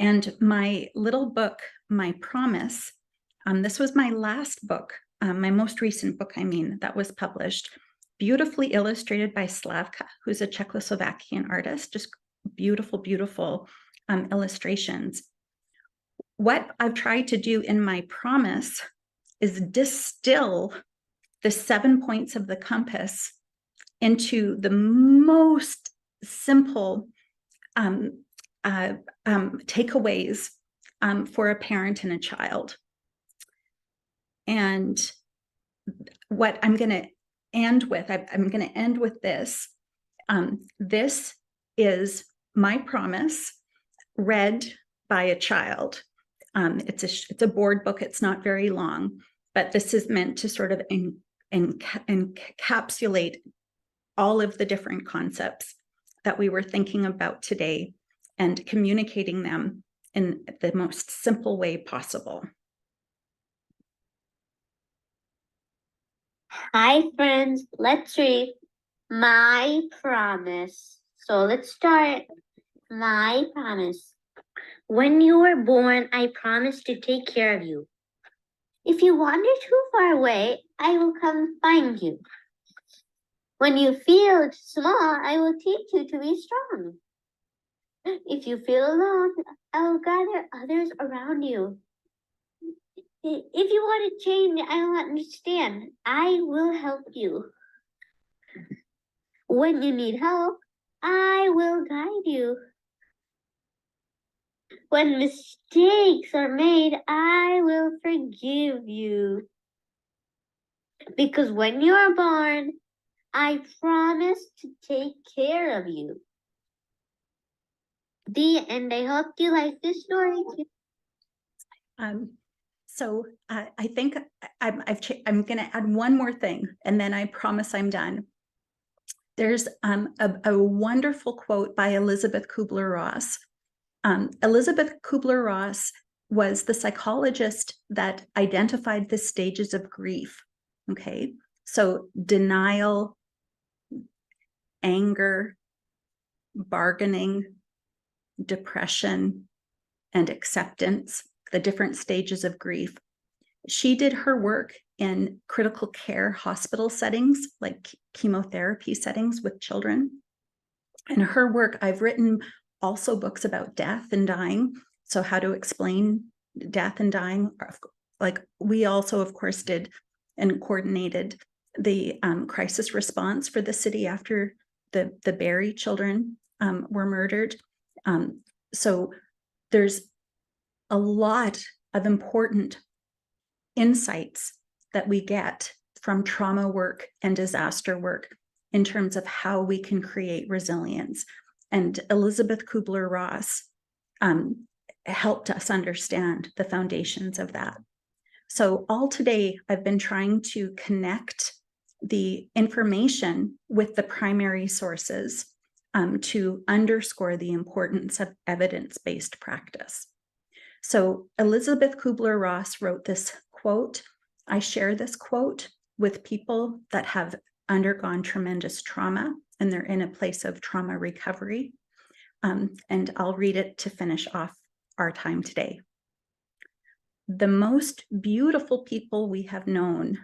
And my little book, My Promise, this was my last book, my most recent book, that was published, beautifully illustrated by Slavka, who's a Czechoslovakian artist, just beautiful, beautiful illustrations. What I've tried to do in My Promise is distill the 7 points of the compass into the most simple takeaways for a parent and a child. And what I'm going to end with, I'm going to end with this. This is My Promise, read by a child. It's a board book. It's not very long, but this is meant to sort of encapsulate all of the different concepts that we were thinking about today and communicating them in the most simple way possible. Hi, friends. Let's read My Promise. So let's start. My promise. When you were born, I promised to take care of you. If you wander too far away, I will come find you. When you feel small, I will teach you to be strong. If you feel alone, I will gather others around you. If you want to change, I will understand. I will help you. When you need help, I will guide you. When mistakes are made, I will forgive you. Because when you are born, I promise to take care of you. The end. I hope you like this story. So I think I'm going to add one more thing, and then I promise I'm done. There's a wonderful quote by Elizabeth Kubler-Ross. Elizabeth Kubler-Ross was the psychologist that identified the stages of grief. Okay, so denial, anger, bargaining, depression, and acceptance, the different stages of grief. She did her work in critical care hospital settings, like chemotherapy settings with children. And her work, I've written also books about death and dying. So how to explain death and dying. Like we also, of course, did and coordinated the crisis response for the city after the Barry children were murdered. So there's a lot of important insights that we get from trauma work and disaster work in terms of how we can create resilience. And Elizabeth Kubler-Ross helped us understand the foundations of that. So all today, I've been trying to connect the information with the primary sources to underscore the importance of evidence-based practice. So Elizabeth Kubler-Ross wrote this quote. I share this quote with people that have undergone tremendous trauma and they're in a place of trauma recovery. And I'll read it to finish off our time today. The most beautiful people we have known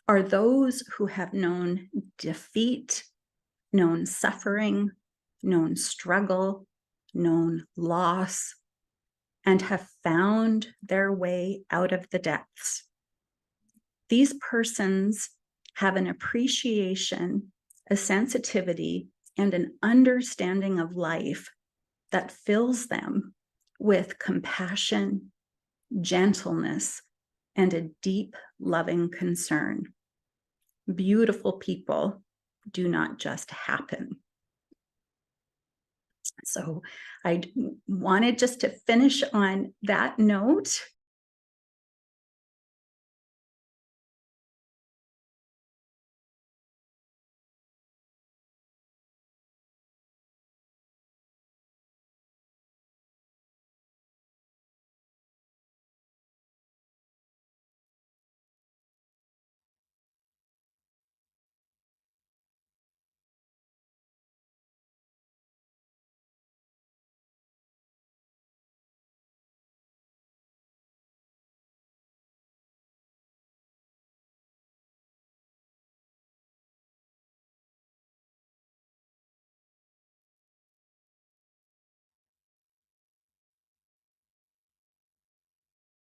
are those who have known defeat, known suffering, known struggle, known loss, and have found their way out of the depths. These persons have an appreciation, a sensitivity, and an understanding of life that fills them with compassion, gentleness, and a deep, loving concern. Beautiful people do not just happen. So I wanted just to finish on that note